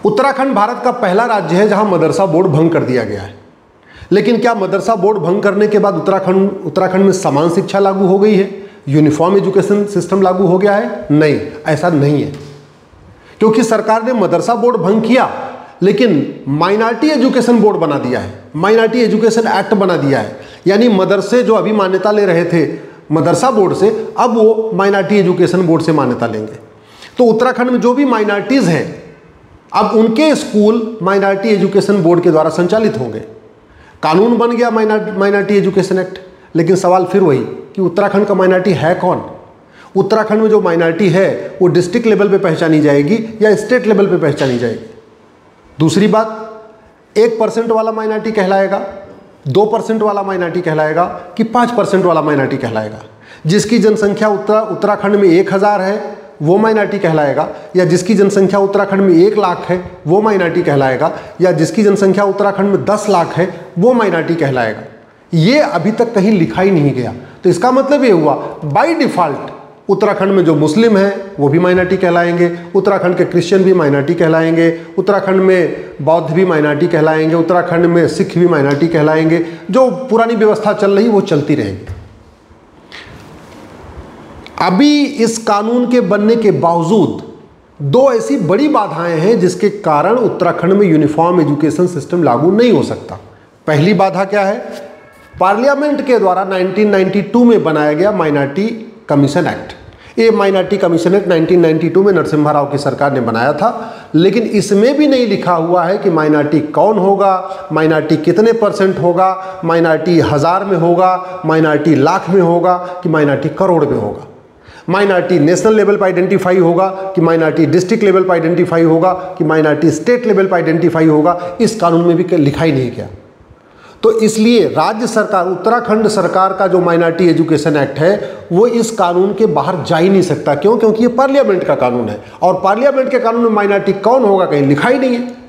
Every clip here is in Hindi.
उत्तराखंड भारत का पहला राज्य है जहां मदरसा बोर्ड भंग कर दिया गया है। लेकिन क्या मदरसा बोर्ड भंग करने के बाद उत्तराखंड में समान शिक्षा लागू हो गई है, यूनिफॉर्म एजुकेशन सिस्टम लागू हो गया है? नहीं, ऐसा नहीं है। क्योंकि सरकार ने मदरसा बोर्ड भंग किया लेकिन माइनॉरिटी एजुकेशन बोर्ड बना दिया है, माइनॉरिटी एजुकेशन एक्ट बना दिया है। यानी मदरसे जो अभी मान्यता ले रहे थे मदरसा बोर्ड से, अब वो माइनॉरिटी एजुकेशन बोर्ड से मान्यता लेंगे। तो उत्तराखंड में जो भी माइनॉरिटीज़ हैं अब उनके स्कूल माइनॉरिटी एजुकेशन बोर्ड के द्वारा संचालित होंगे। कानून बन गया माइनॉरिटी एजुकेशन एक्ट। लेकिन सवाल फिर वही कि उत्तराखंड का माइनॉरिटी है कौन? उत्तराखंड में जो माइनॉरिटी है वो डिस्ट्रिक्ट लेवल पे पहचानी जाएगी या स्टेट लेवल पे पहचानी जाएगी? दूसरी बात, 1% वाला माइनॉरिटी कहलाएगा, 2% वाला माइनॉरिटी कहलाएगा कि 5% वाला माइनॉरिटी कहलाएगा? जिसकी जनसंख्या उत्तराखंड में 1000 है वो माइनॉरिटी कहलाएगा, या जिसकी जनसंख्या उत्तराखंड में 1 लाख है वो माइनॉरिटी कहलाएगा, या जिसकी जनसंख्या उत्तराखंड में 10 लाख है वो माइनॉरिटी कहलाएगा? ये अभी तक कहीं लिखा ही नहीं गया। तो इसका मतलब ये हुआ बाय डिफॉल्ट उत्तराखंड में जो मुस्लिम हैं वो भी माइनॉरिटी कहलाएंगे, उत्तराखंड के क्रिश्चियन भी माइनॉरिटी कहलाएंगे, उत्तराखंड में बौद्ध भी माइनॉरिटी कहलाएंगे, उत्तराखंड में सिख भी माइनॉरिटी कहलाएंगे। जो पुरानी व्यवस्था चल रही वो चलती रहेगी। अभी इस कानून के बनने के बावजूद 2 ऐसी बड़ी बाधाएं हैं जिसके कारण उत्तराखंड में यूनिफॉर्म एजुकेशन सिस्टम लागू नहीं हो सकता। पहली बाधा क्या है? पार्लियामेंट के द्वारा 1992 में बनाया गया माइनॉरिटी कमीशन एक्ट। ये माइनॉरिटी कमीशन एक्ट 1992 में नरसिम्हा राव की सरकार ने बनाया था, लेकिन इसमें भी नहीं लिखा हुआ है कि माइनॉरिटी कौन होगा, माइनॉरिटी कितने % होगा, माइनॉरिटी 1000 में होगा, माइनॉरिटी लाख में होगा कि माइनॉरिटी करोड़ में होगा, माइनॉरिटी नेशनल लेवल पर आइडेंटिफाई होगा कि माइनॉरिटी डिस्ट्रिक्ट लेवल पर आइडेंटिफाई होगा कि माइनॉरिटी स्टेट लेवल पर आइडेंटिफाई होगा। इस कानून में भी लिखा ही नहीं गया। तो इसलिए राज्य सरकार, उत्तराखंड सरकार का जो माइनॉरिटी एजुकेशन एक्ट है वो इस कानून के बाहर जा ही नहीं सकता। क्यों? क्योंकि ये पार्लियामेंट का कानून है और पार्लियामेंट के कानून में माइनॉरिटी कौन होगा कहीं लिखा ही नहीं है।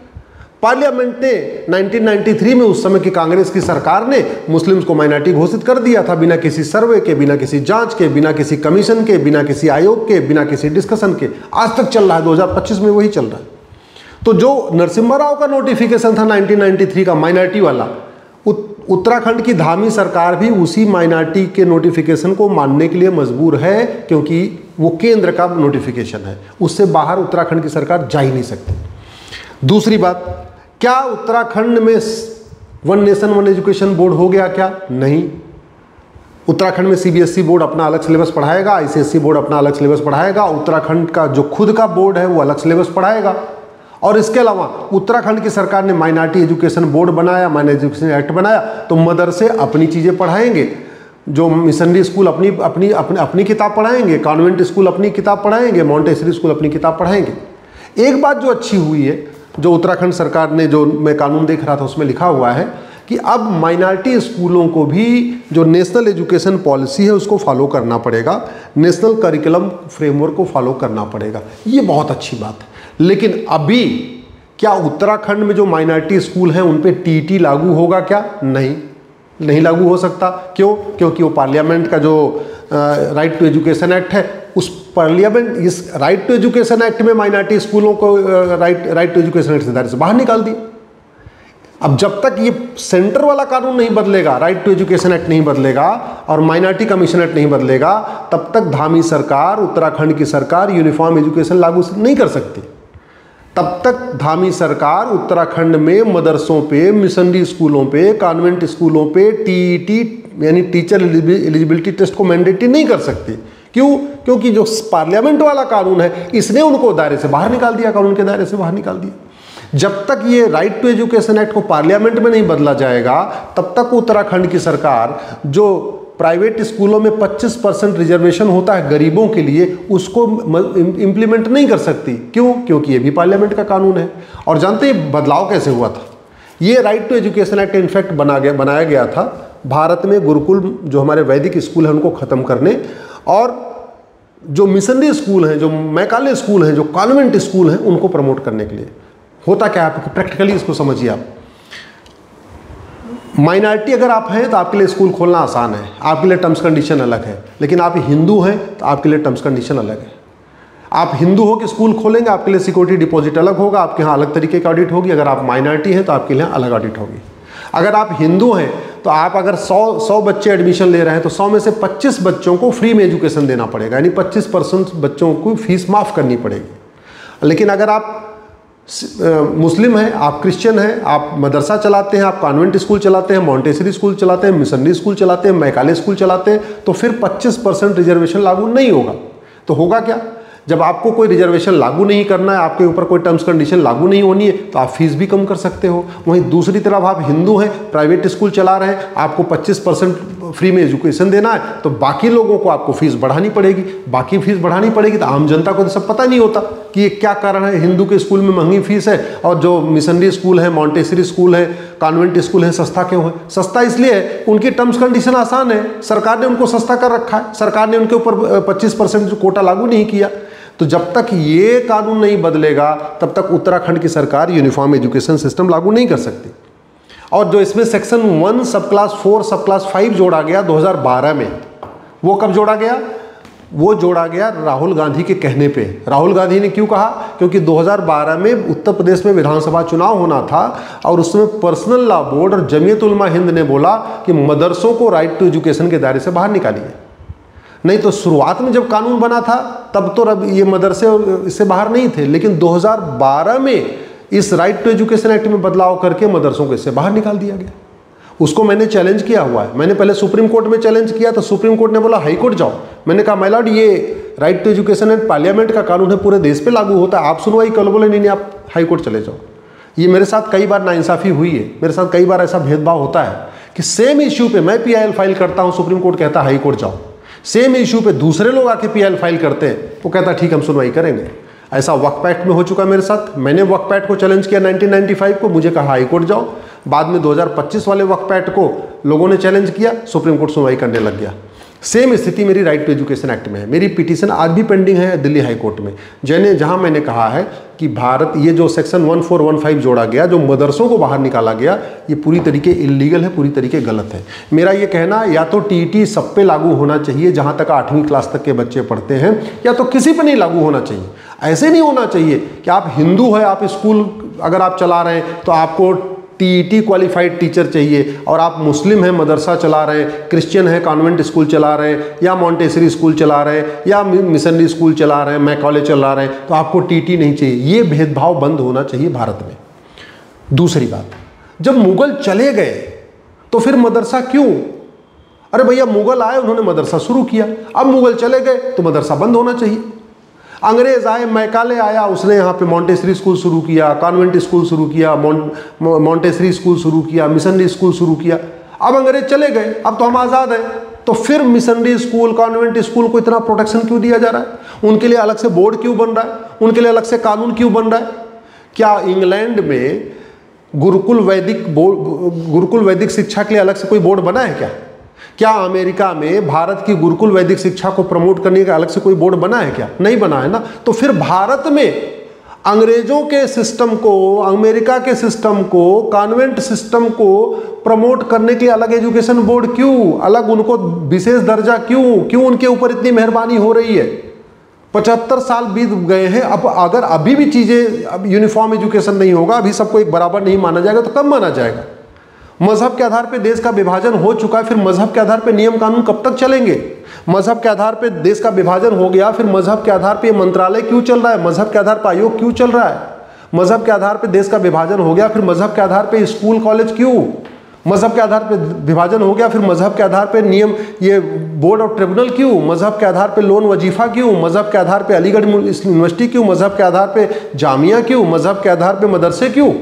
पार्लियामेंट ने 1993 में उस समय की कांग्रेस की सरकार ने मुस्लिम्स को माइनॉरिटी घोषित कर दिया था, बिना किसी सर्वे के, बिना किसी जांच के, बिना किसी कमीशन के, बिना किसी आयोग के, बिना किसी डिस्कशन के। आज तक चल रहा है, 2025 में वही चल रहा है। तो जो नरसिम्हा राव का नोटिफिकेशन था 1993 का माइनॉरिटी वाला, उत्तराखंड की धामी सरकार भी उसी माइनॉरिटी के नोटिफिकेशन को मानने के लिए मजबूर है, क्योंकि वो केंद्र का नोटिफिकेशन है। उससे बाहर उत्तराखंड की सरकार जा ही नहीं सकती। दूसरी बात, क्या उत्तराखंड में 1 नेशन 1 एजुकेशन बोर्ड हो गया क्या? नहीं। उत्तराखंड में सीबीएसई बोर्ड अपना अलग सिलेबस पढ़ाएगा, आईसीएसई बोर्ड अपना अलग सिलेबस पढ़ाएगा, उत्तराखंड का जो खुद का बोर्ड है वो अलग सिलेबस पढ़ाएगा। और इसके अलावा उत्तराखंड की सरकार ने माइनॉरिटी एजुकेशन बोर्ड बनाया, माइनॉरिटी एजुकेशन एक्ट बनाया, तो मदरसे अपनी चीज़ें पढ़ाएंगे। जो मिशनरी स्कूल अपनी किताब पढ़ाएंगे, कॉन्वेंट स्कूल अपनी किताब पढ़ाएंगे, मॉन्टेसरी स्कूल अपनी किताब पढ़ाएंगे। एक बात जो अच्छी हुई है, जो उत्तराखंड सरकार ने, जो मैं कानून देख रहा था उसमें लिखा हुआ है कि अब माइनॉरिटी स्कूलों को भी जो नेशनल एजुकेशन पॉलिसी है उसको फॉलो करना पड़ेगा, नेशनल करिकुलम फ्रेमवर्क को फॉलो करना पड़ेगा। ये बहुत अच्छी बात है। लेकिन अभी क्या उत्तराखंड में जो माइनॉरिटी स्कूल हैं उन पे टीटी लागू होगा क्या? नहीं लागू हो सकता। क्यों? क्योंकि वो पार्लियामेंट का जो राइट टू एजुकेशन एक्ट है, उस पार्लियामेंट इस राइट टू एजुकेशन एक्ट में माइनॉरिटी स्कूलों को राइट टू एजुकेशन एक्ट से दायरे से बाहर निकाल दिया। अब जब तक ये सेंटर वाला कानून नहीं बदलेगा, राइट टू एजुकेशन एक्ट नहीं बदलेगा और माइनॉरिटी कमीशन एक्ट नहीं बदलेगा, तब तक धामी सरकार, उत्तराखंड की सरकार यूनिफॉर्म एजुकेशन लागू नहीं कर सकती। तब तक धामी सरकार उत्तराखंड में मदरसों पे, मिशनरी स्कूलों पे, कॉन्वेंट स्कूलों पे टीईटी यानी टीचर एलिजिबिलिटी टेस्ट को मैंडेटरी नहीं कर सकती। क्यों? क्योंकि जो पार्लियामेंट वाला कानून है इसने उनको दायरे से बाहर निकाल दिया, कानून के दायरे से बाहर निकाल दिया। जब तक ये राइट टू एजुकेशन एक्ट को पार्लियामेंट में नहीं बदला जाएगा, तब तक उत्तराखंड की सरकार जो प्राइवेट स्कूलों में 25% रिजर्वेशन होता है गरीबों के लिए, उसको इम्प्लीमेंट नहीं कर सकती। क्यों? क्योंकि ये भी पार्लियामेंट का कानून है। और जानते हैं बदलाव कैसे हुआ था? ये right to education act in fact बनाया गया था भारत में गुरुकुल, जो हमारे वैदिक स्कूल हैं उनको ख़त्म करने, और जो मिशनरी स्कूल हैं, जो मैकाले स्कूल हैं, जो कॉन्वेंट स्कूल हैं, उनको प्रमोट करने के लिए। होता क्या है, प्रैक्टिकली इसको समझिए आप। माइनॉरिटी अगर आप हैं तो आपके लिए स्कूल खोलना आसान है, आपके लिए टर्म्स कंडीशन अलग है। लेकिन आप हिंदू हैं तो आपके लिए टर्म्स कंडीशन अलग है। आप हिंदू हो कि स्कूल खोलेंगे, आपके लिए सिक्योरिटी डिपॉजिट अलग होगा, आपके यहाँ अलग तरीके का ऑडिट होगी। अगर आप माइनॉरिटी हैं तो आपके लिए अलग ऑडिट होगी। अगर आप हिंदू हैं तो आप अगर 100 बच्चे एडमिशन ले रहे हैं तो 100 में से 25 बच्चों को फ्री में एजुकेशन देना पड़ेगा, यानी 25% बच्चों को फीस माफ़ करनी पड़ेगी। लेकिन अगर आप मुस्लिम हैं, आप क्रिश्चियन हैं, आप मदरसा चलाते हैं, आप कॉन्वेंट स्कूल चलाते हैं, मॉन्टेसरी स्कूल चलाते हैं, मिशनरी स्कूल चलाते हैं, मैकाले स्कूल चलाते हैं, तो फिर 25% रिजर्वेशन लागू नहीं होगा। तो होगा क्या? जब आपको कोई रिजर्वेशन लागू नहीं करना है, आपके ऊपर कोई टर्म्स कंडीशन लागू नहीं होनी है, तो आप फीस भी कम कर सकते हो। वहीं दूसरी तरफ आप हिंदू हैं, प्राइवेट स्कूल चला रहे हैं, आपको 25% फ्री में एजुकेशन देना है, तो बाकी लोगों को आपको फीस बढ़ानी पड़ेगी। बाकी फीस बढ़ानी पड़ेगी तो आम जनता को तो सब पता नहीं होता कि ये क्या कारण है, हिंदू के स्कूल में महंगी फीस है और जो मिशनरी स्कूल है, मॉन्टेसरी स्कूल है, कॉन्वेंट स्कूल है, सस्ता क्यों है? सस्ता इसलिए है उनकी टर्म्स कंडीशन आसान है, सरकार ने उनको सस्ता कर रखा है, सरकार ने उनके ऊपर 25% जो कोटा लागू नहीं किया। तो जब तक ये कानून नहीं बदलेगा तब तक उत्तराखंड की सरकार यूनिफॉर्म एजुकेशन सिस्टम लागू नहीं कर सकती। और जो इसमें सेक्शन 1 सब क्लास 4 सब क्लास 5 जोड़ा गया 2012 में, वो कब जोड़ा गया? वो जोड़ा गया राहुल गांधी के कहने पे। राहुल गांधी ने क्यों कहा? क्योंकि 2012 में उत्तर प्रदेश में विधानसभा चुनाव होना था और उसमें पर्सनल लॉ बोर्ड और जमीयत उलमा हिंद ने बोला कि मदरसों को राइट टू एजुकेशन के दायरे से बाहर निकालिए। नहीं तो शुरुआत में जब कानून बना था तब तो ये मदरसे इससे बाहर नहीं थे, लेकिन 2012 में इस राइट टू एजुकेशन एक्ट में बदलाव करके मदरसों को इससे बाहर निकाल दिया गया। उसको मैंने चैलेंज किया हुआ है। मैंने पहले सुप्रीम कोर्ट में चैलेंज किया तो सुप्रीम कोर्ट ने बोला हाई कोर्ट जाओ। मैंने कहा माय लॉर्ड, ये right to education and parliament का कानून है, पूरे देश पे लागू होता है, आप सुनवाई करो। बोले नहीं, आप हाई कोर्ट चले जाओ। ये मेरे साथ कई बार नाइंसाफ़ी हुई है, मेरे साथ कई बार ऐसा भेदभाव होता है कि सेम इश्यू पे मैं PIL फाइल करता हूँ, सुप्रीम कोर्ट कहता है हाई कोर्ट जाओ। सेम इशू पे दूसरे लोग आके PIL फाइल करते हैं, वो कहता है ठीक हम सुनवाई करेंगे। ऐसा वक्फ एक्ट में हो चुका मेरे साथ। मैंने वक्फ एक्ट को चैलेंज किया 1995 को, मुझे कहा हाई कोर्ट जाओ। बाद में 2025 वाले वक्फ एक्ट को लोगों ने चैलेंज किया, सुप्रीम कोर्ट सुनवाई करने लग गया। सेम स्थिति मेरी राइट टू एजुकेशन एक्ट में है। मेरी पिटीशन आज भी पेंडिंग है दिल्ली हाई कोर्ट में, जहाँ मैंने कहा है कि भारत ये जो सेक्शन 1415 जोड़ा गया, जो मदरसों को बाहर निकाला गया, ये पूरी तरीके इलीगल है, पूरी तरीके गलत है। मेरा ये कहना या तो TET सब पे लागू होना चाहिए जहाँ तक 8वीं क्लास तक के बच्चे पढ़ते हैं, या तो किसी पे नहीं लागू होना चाहिए। ऐसे नहीं होना चाहिए कि आप हिंदू है, आप स्कूल अगर आप चला रहे हैं तो आपको TET क्वालिफाइड टीचर चाहिए, और आप मुस्लिम हैं मदरसा चला रहे हैं, क्रिश्चियन है कॉन्वेंट स्कूल चला रहे हैं, या मॉन्टेसरी स्कूल चला रहे हैं, या मिशनरी स्कूल चला रहे हैं, मैकाले चला रहे हैं, तो आपको TET नहीं चाहिए। ये भेदभाव बंद होना चाहिए भारत में। दूसरी बात, जब मुगल चले गए तो फिर मदरसा क्यों? अरे भैया, मुगल आए, उन्होंने मदरसा शुरू किया, अब मुगल चले गए तो मदरसा बंद होना चाहिए। अंग्रेज आए, मैकाले आया, उसने यहाँ पे मॉन्टेसरी स्कूल शुरू किया, कॉन्वेंट स्कूल शुरू किया, मॉन्टेसरी स्कूल शुरू किया, मिशनरी स्कूल शुरू किया। अब अंग्रेज चले गए, अब तो हम आज़ाद हैं, तो फिर मिशनरी स्कूल, कॉन्वेंट स्कूल को इतना प्रोटेक्शन क्यों दिया जा रहा है? उनके लिए अलग से बोर्ड क्यों बन रहा है? उनके लिए अलग से कानून क्यों बन रहा है? क्या इंग्लैंड में गुरुकुल वैदिक शिक्षा के लिए अलग से कोई बोर्ड बना है क्या? क्या अमेरिका में भारत की गुरुकुल वैदिक शिक्षा को प्रमोट करने का अलग से कोई बोर्ड बना है क्या? नहीं बना है ना। तो फिर भारत में अंग्रेजों के सिस्टम को, अमेरिका के सिस्टम को, कॉन्वेंट सिस्टम को प्रमोट करने के लिए अलग एजुकेशन बोर्ड क्यों? अलग उनको विशेष दर्जा क्यों उनके ऊपर इतनी मेहरबानी हो रही है? 75 साल बीत गए हैं। अब अगर अभी भी चीज़ें, अब यूनिफॉर्म एजुकेशन नहीं होगा, अभी सबको एक बराबर नहीं माना जाएगा, तो कब माना जाएगा? मजहब के आधार पे देश का विभाजन हो चुका है, फिर मजहब के आधार पे नियम कानून कब तक चलेंगे? मजहब के आधार पे देश का विभाजन हो गया, फिर मजहब के आधार पे मंत्रालय क्यों चल रहा है? मजहब के आधार पर आयोग क्यों चल रहा है? मजहब के आधार पे देश का विभाजन हो गया, फिर मजहब के आधार पे स्कूल कॉलेज क्यों? मजहब के आधार पे विभाजन हो गया, फिर मजहब के आधार पे नियम, ये बोर्ड और ट्रिब्यूनल क्यों? मजहब के आधार पे लोन वजीफा क्यों? मजहब के आधार पे अलीगढ़ यूनिवर्सिटी क्यों? मजहब के आधार पे जामिया क्यों? मजहब के आधार पे मदरसे क्यों?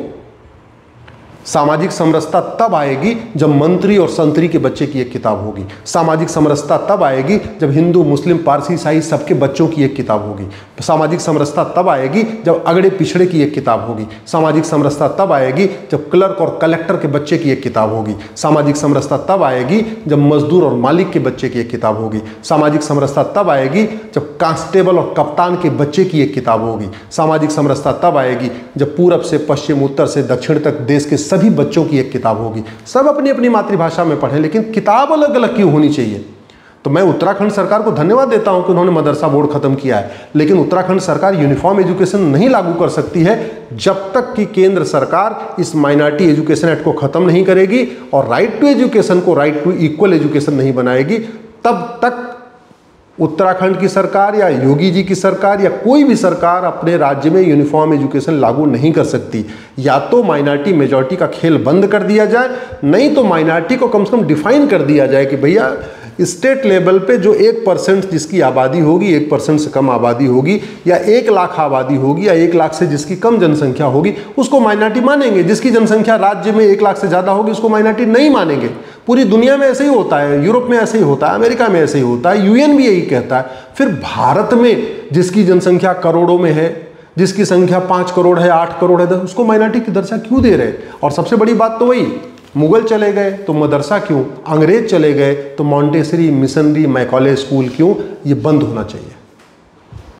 सामाजिक समरसता तब आएगी जब मंत्री और संतरी के बच्चे की एक किताब होगी। सामाजिक समरसता तब आएगी जब हिंदू, मुस्लिम, पारसी, ईसाई सबके बच्चों की एक किताब होगी। सामाजिक समरसता तब आएगी जब अगड़े पिछड़े की एक किताब होगी। सामाजिक समरसता तब आएगी जब क्लर्क और कलेक्टर के बच्चे की एक किताब होगी। सामाजिक समरसता तब आएगी जब मजदूर और मालिक के बच्चे की एक किताब होगी। सामाजिक समरसता तब आएगी जब कांस्टेबल और कप्तान के बच्चे की एक किताब होगी। सामाजिक समरसता तब आएगी जब पूरब से पश्चिम, उत्तर से दक्षिण तक देश के सभी बच्चों की एक किताब होगी। सब अपनी अपनी मातृभाषा में पढ़ें, लेकिन किताब अलग अलग क्यों होनी चाहिए? तो मैं उत्तराखंड सरकार को धन्यवाद देता हूं कि उन्होंने मदरसा बोर्ड खत्म किया है, लेकिन उत्तराखंड सरकार यूनिफॉर्म एजुकेशन नहीं लागू कर सकती है जब तक कि केंद्र सरकार इस माइनॉरिटी एजुकेशन एक्ट को खत्म नहीं करेगी और राइट टू एजुकेशन को राइट टू इक्वल एजुकेशन नहीं बनाएगी। तब तक उत्तराखंड की सरकार या योगी जी की सरकार या कोई भी सरकार अपने राज्य में यूनिफॉर्म एजुकेशन लागू नहीं कर सकती। या तो माइनॉरिटी मेजॉरिटी का खेल बंद कर दिया जाए, नहीं तो माइनॉरिटी को कम से कम डिफाइन कर दिया जाए कि भैया स्टेट लेवल पे जो 1% जिसकी आबादी होगी, 1% से कम आबादी होगी, या 1 लाख आबादी होगी, या 1 लाख से जिसकी कम जनसंख्या होगी, उसको माइनॉरिटी मानेंगे। जिसकी जनसंख्या राज्य में 1 लाख से ज़्यादा होगी उसको माइनॉरिटी नहीं मानेंगे। पूरी दुनिया में ऐसे ही होता है, यूरोप में ऐसे ही होता है, अमेरिका में ऐसे ही होता है, यूएन भी यही कहता है। फिर भारत में जिसकी जनसंख्या करोड़ों में है, जिसकी संख्या 5 करोड़ है, 8 करोड़ है, उसको माइनॉरिटी की दर्जा क्यों दे रहे? और सबसे बड़ी बात तो वही, मुगल चले गए तो मदरसा क्यों, अंग्रेज चले गए तो मॉन्टेसरी, मिशनरी, मैकॉले स्कूल क्यों? ये बंद होना चाहिए।